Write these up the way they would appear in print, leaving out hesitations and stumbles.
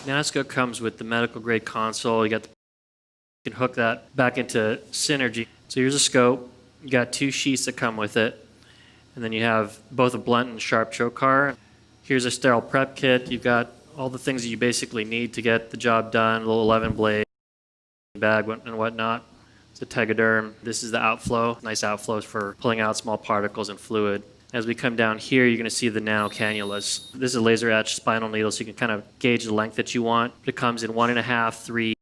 NanoScope comes with the medical grade console. You can hook that back into Synergy. So here's a scope. You got 2 sheaths that come with it. And then you have both a blunt and sharp trocar. Here's a sterile prep kit. You've got all the things that you basically need to get the job done, a little 11 blade, bag and whatnot. It's a tegaderm. This is the outflow. Nice outflows for pulling out small particles and fluid. As we come down here, you're going to see the nano cannulas. This is a laser etched spinal needle, so you can kind of gauge the length that you want. It comes in 1.5, 3,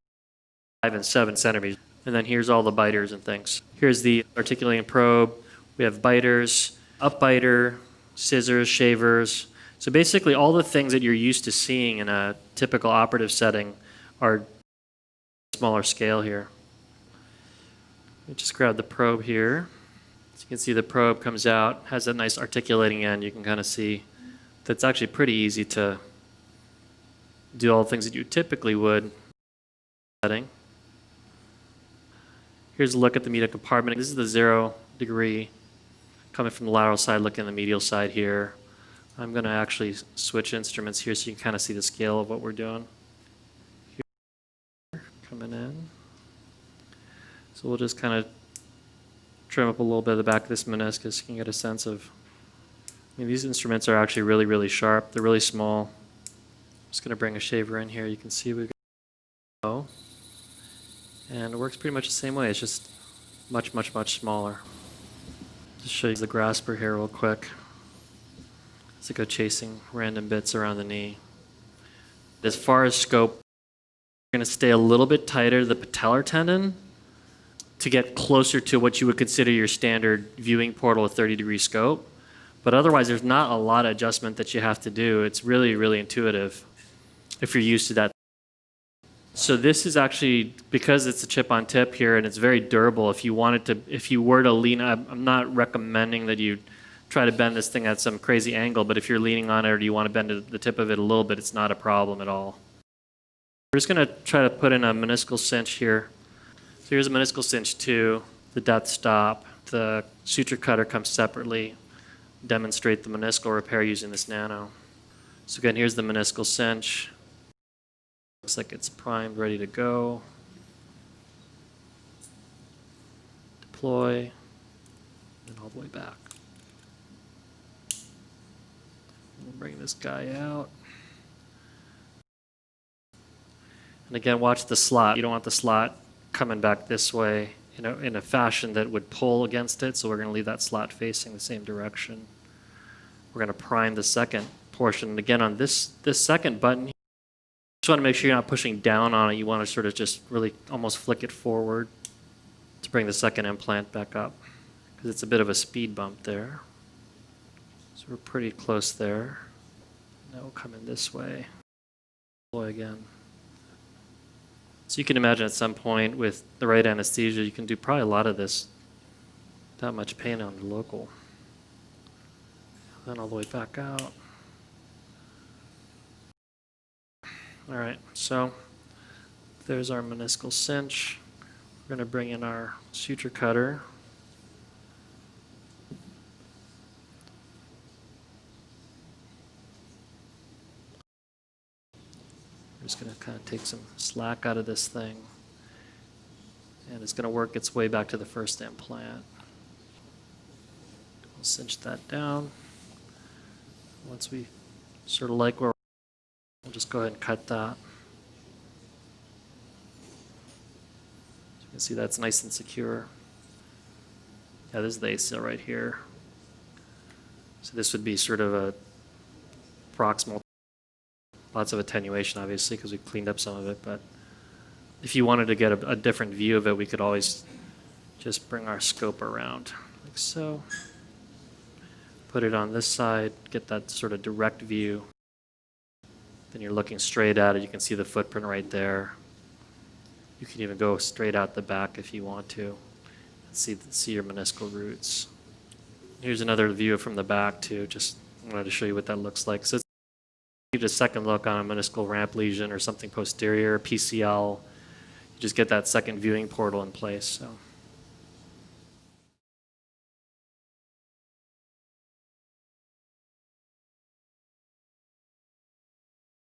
5, and 7 centimeters. And then here's all the biters and things. Here's the articulating probe. We have biters, up biter, scissors, shavers. So basically all the things that you're used to seeing in a typical operative setting are smaller scale here. Let me just grab the probe here. So you can see the probe comes out, has that nice articulating end. You can kind of see that's actually pretty easy to do all the things that you typically would in a setting. Here's a look at the medial compartment. This is the 0 degree coming from the lateral side, looking at the medial side here. I'm going to actually switch instruments here so you can kind of see the scale of what we're doing. Here, coming in. So we'll just kind of trim up a little bit of the back of this meniscus. You can get a sense of, these instruments are actually really, really sharp. They're really small. I'm just going to bring a shaver in here. You can see we've got low. And it works pretty much the same way. It's just much, much, much smaller. Just show you the grasper here real quick. As I go chasing random bits around the knee. As far as scope, we're going to stay a little bit tighter to the patellar tendon to get closer to what you would consider your standard viewing portal with 30-degree scope. But otherwise, there's not a lot of adjustment that you have to do. It's really, really intuitive if you're used to that. So this is actually, because it's a chip-on tip here and it's very durable, if you were to lean, I'm not recommending that you try to bend this thing at some crazy angle, but if you're leaning on it or you want to bend the tip of it a little bit, it's not a problem at all. We're just going to try to put in a meniscal cinch here. So here's a meniscal cinch 2, the death stop. The suture cutter comes separately. Demonstrate the meniscal repair using this nano. So again, here's the meniscal cinch. Looks like it's primed, ready to go. Deploy, and all the way back. We'll bring this guy out. And again, watch the slot. You don't want the slot coming back this way, in a fashion that would pull against it. So we're going to leave that slot facing the same direction. We're going to prime the second portion. And again, on this second button, you just want to make sure you're not pushing down on it. You want to sort of just really almost flick it forward to bring the second implant back up, because it's a bit of a speed bump there. So we're pretty close there. Now we'll come in this way. Deploy again. So you can imagine at some point with the right anesthesia, you can do probably a lot of this without much pain on the local. Then all the way back out. All right, so there's our meniscal cinch. We're going to bring in our suture cutter. We're just going to kind of take some slack out of this thing. And it's going to work its way back to the first implant. We'll cinch that down. Once we sort of like where we'll just go ahead and cut that. As you can see, that's nice and secure. Yeah, this is the ACL right here. So this would be sort of a proximal. Lots of attenuation, obviously, because we cleaned up some of it. But if you wanted to get a different view of it, we could always just bring our scope around, like so. Put it on this side, get that sort of direct view. Then you're looking straight at it. You can see the footprint right there. You can even go straight out the back if you want to. See your meniscal roots. Here's another view from the back too. Just wanted to show you what that looks like. So it's a second look on a meniscal ramp lesion or something posterior, PCL. You just get that second viewing portal in place. So.